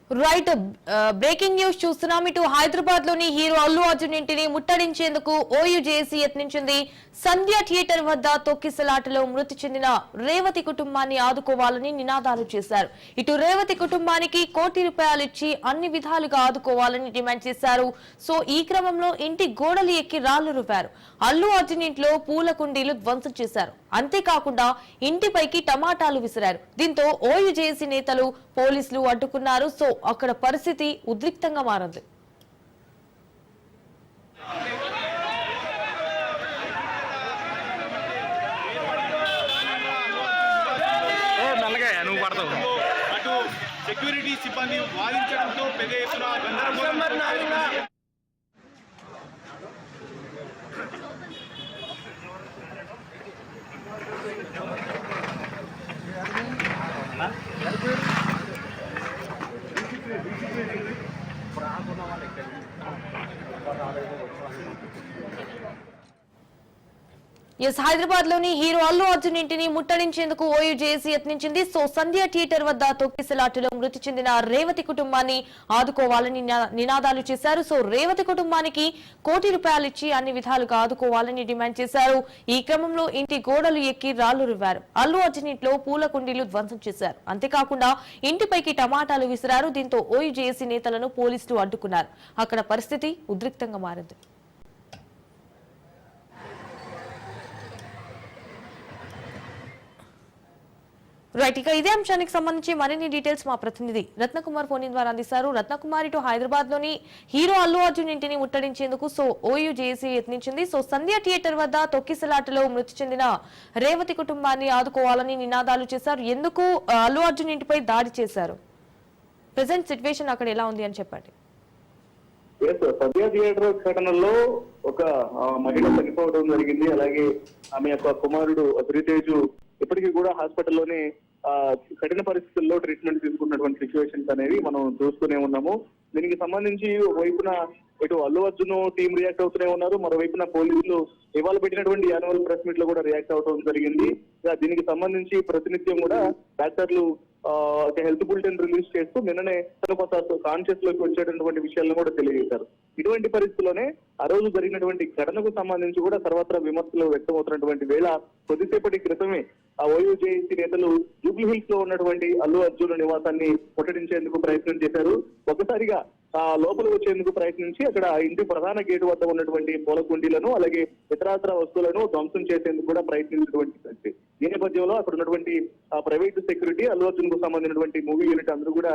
Right breaking news చూస్తున్నాం. ఇటు హైదరాబాద్ లోని హీరో అల్లు అర్జున్ ఇంటిని ముట్టడించేందుకు ఓయూ జేఏసీ యత్నించింది. సంధ్య థియేటర్ వద్ద తొక్కిసలాటలో మృతి చెందిన రేవతి కుటుంబాన్ని ఆదుకోవాలని నినాదాలు చేశారు. ఇటు రేవతి కుటుంబానికి ₹1 కోటి ఇచ్చి అన్ని విధాలుగా ఆదుకోవాలని డిమాండ్ చేశారు. సో ఈ క్రమంలో ఇంటి గోడలు ఎక్కి రాళ్లు రువ్వారు. అల్లు అర్జున్ ఇంట్లో పూల కుండీలు ధ్వంసం చేశారు. అంతేకాకుండా ఇంటిపైకి టమాటాలు విసిరారు. దీంతో ఓయూ జేఏసీ నేతలు పోలీసులు అడ్డుకున్నారు. సో అక్కడ పరిస్థితి ఉద్రిక్తంగా మారింది. అటు సెక్యూరిటీ సిబ్బంది వాదించడంతో పెద్ద ఎత్తున గందరగోళం. హైదరాబాద్ లోని హీరో అల్లు అర్జున్ ఇంటిని ముట్టడించేందుకు ఓయూ జేఏసీ యత్నించింది. సో సంధ్య థియేటర్ వద్ద తొక్కిసలాటలో మృతి చెందిన రేవతి కుటుంబాన్ని ఆదుకోవాలని నినాదాలు చేశారు. సో రేవతి కుటుంబానికి ₹1 కోటి ఇచ్చి అన్ని విధాలుగా ఆదుకోవాలని డిమాండ్ చేశారు. ఈ క్రమంలో ఇంటి గోడలు ఎక్కి రాళ్లు రువ్వారు. అల్లు అర్జున్ ఇంట్లో పూల కుండీలు ధ్వంసం చేశారు. అంతేకాకుండా ఇంటిపైకి టమాటాలు విసిరారు. దీంతో ఓయూ జేఏసీ నేతలను పోలీసులు అడ్డుకున్నారు. అక్కడ పరిస్థితి ఉద్రిక్తంగా మారింది. రైట్, ఇక ఇదే అంశానికి సంబంధించి మరిన్ని డీటెయిల్స్ మా ప్రతినిధి రత్నకుమార్ ఫోన్ ద్వారా అందిస్తారు. రత్నకుమార్, ఇటు హైదరాబాద్ లోని హీరో అల్లు అర్జున్ ఇంటిని ముట్టడించేందుకు ఓయూ జేఏసీ యత్నించింది. సంధ్య థియేటర్ వద్ద తొక్కిసలాటలో మృతి చెందిన రేవతి కుటుంబాన్ని ఆదుకోవాలని నినాదాలు చేశారు. ఎందుకు అల్లు అర్జున్ ఇంటిపై దాడి చేశారు? ప్రెసెంట్ సిచ్యువేషన్ అక్కడ ఎలా ఉంది అని చెప్పండి. సంధ్య థియేటర్ ఘటనలో ఒక మహిళ చనిపోవడం జరిగింది. అలాగే ఆమె యొక్క కుమారుడు శ్రీతేజు ఇప్పటికీ కూడా హాస్పిటల్లోనే కఠిన పరిస్థితుల్లో ట్రీట్మెంట్ తీసుకున్నటువంటి సిచ్యువేషన్స్ అనేవి మనం చూస్తూనే ఉన్నాము. దీనికి సంబంధించి ఒకవైపున ఇటు అల్లు అర్జున్ టీం రియాక్ట్ అవుతూనే ఉన్నారు. మరోవైపున పోలీసులు ఇవాళ పెట్టినటువంటి యాన్యువల్ ప్రెస్ మీట్ లో కూడా రియాక్ట్ అవడం జరిగింది. దీనికి సంబంధించి ప్రతినిత్యం కూడా డాక్టర్లు హెల్త్ బులెటిన్ రిలీజ్ చేస్తూ నిన్ననే తను కొంత కాన్షియస్ లోకి వచ్చేటటువంటి విషయాలను కూడా తెలియజేశారు. ఇటువంటి పరిస్థితుల్లోనే ఆ రోజు జరిగినటువంటి ఘటనకు సంబంధించి కూడా సర్వత్రా విమర్శలు వ్యక్తమవుతున్నటువంటి వేళ కొద్దిసేపటి క్రితమే ఆ ఓయూ జేఏసీ నేతలు జూబ్లీ హిల్స్ లో ఉన్నటువంటి అల్లు అర్జున్ నివాసాన్ని ముట్టడించేందుకు ప్రయత్నం చేశారు. ఒక్కసారిగా లోపల వచ్చేందుకు ప్రయత్నించి అక్కడ ఇంటి ప్రధాన గేటు వద్ద ఉన్నటువంటి పూల కుండీలను అలాగే ఇతరాతర వస్తువులను ధ్వంసం చేసేందుకు కూడా ప్రయత్నించినటువంటి పరిస్థితి. ఈ నేపథ్యంలో అక్కడ ఉన్నటువంటి ప్రైవేట్ సెక్యూరిటీ అల్లు అర్జున్ కు సంబంధించినటువంటి మూవీ యూనిట్ అందరూ కూడా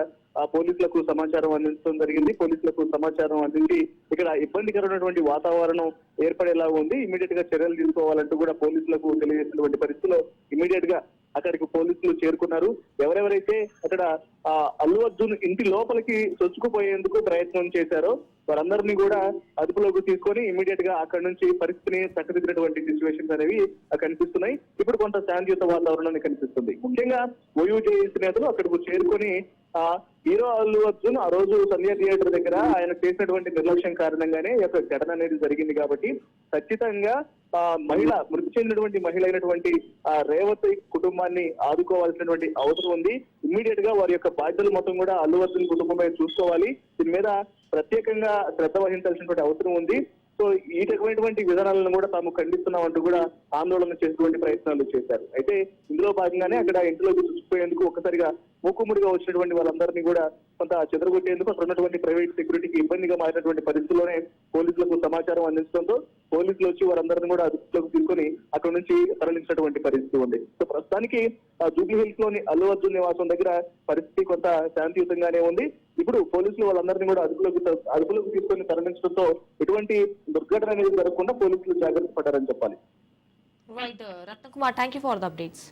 పోలీసులకు సమాచారం అందించడం జరిగింది. పోలీసులకు సమాచారం అందించి ఇక్కడ ఇబ్బందికరమైనటువంటి వాతావరణం ఏర్పడేలా ఉంది, ఇమీడియట్ గా చర్యలు తీసుకోవాలంటూ కూడా పోలీసులకు తెలియజేసినటువంటి పరిస్థితిలో ఇమీడియట్ గా అక్కడికి పోలీసులు చేరుకున్నారు. ఎవరెవరైతే అక్కడ అల్లు అర్జున్ ఇంటి లోపలికి చొచ్చుకుపోయేందుకు ప్రయత్నం చేశారో వారందరినీ కూడా అదుపులోకి తీసుకొని ఇమీడియట్ గా అక్కడ నుంచి పరిస్థితిని చక్కదిద్దినటువంటి సిచ్యువేషన్స్ అనేవి కనిపిస్తున్నాయి. ఇప్పుడు కొంత శాంతియుత వాతావరణాన్ని కనిపిస్తుంది. ముఖ్యంగా ఓయూ జేఏసీ నేతలు అక్కడికి చేరుకొని హీరో అల్లు అర్జున్ ఆ రోజు సంధ్య థియేటర్ దగ్గర ఆయన చేసినటువంటి నిర్లక్ష్యం కారణంగానే ఈ యొక్క ఘటన అనేది జరిగింది కాబట్టి ఖచ్చితంగా మహిళ మృతి చెందినటువంటి మహిళ అయినటువంటి రేవతి కుటుంబాన్ని ఆదుకోవాల్సినటువంటి అవసరం ఉంది. ఇమ్మీడియట్ గా వారి యొక్క బాధ్యతలు మొత్తం కూడా అల్లు అర్జున్ కుటుంబమే చూసుకోవాలి. దీని మీద ప్రత్యేకంగా శ్రద్ధ వహించాల్సినటువంటి అవసరం ఉంది. సో ఈ రకమైనటువంటి విధానాలను కూడా తాము ఖండిస్తున్నామంటూ కూడా ఆందోళన చేసేటువంటి ప్రయత్నాలు చేశారు. అయితే ఇందులో భాగంగానే అక్కడ ఇంట్లోకి చూసిపోయేందుకు ఒక్కసారిగా మూకుముడిగా వచ్చినటువంటి వాళ్ళందరినీ కూడా కొంత చెదరగొట్టేందుకు అక్కడ ఉన్నటువంటి ప్రైవేట్ సెక్యూరిటీకి ఇబ్బందిగా మారినటువంటి పరిస్థితుల్లోనే పోలీసులకు సమాచారం అందించడంతో పోలీసులు వచ్చి వారందరినీ కూడా అదుపులోకి తీసుకొని అక్కడ నుంచి తరలించినటువంటి పరిస్థితి ఉంది. సో ప్రస్తుతానికి జూబ్లీ హిల్స్ లోని అల్లు అర్జున్ నివాసం దగ్గర పరిస్థితి కొంత శాంతియుతంగానే ఉంది. ఇప్పుడు పోలీసులు వాళ్ళందరినీ కూడా అదుపులోకి తీసుకొని తరలించడంతో ఎటువంటి దుర్ఘటన అనేది జరగకుండా పోలీసులు జాగ్రత్త పడ్డారని చెప్పాలి. Right Ratnakumar, thank you for the updates.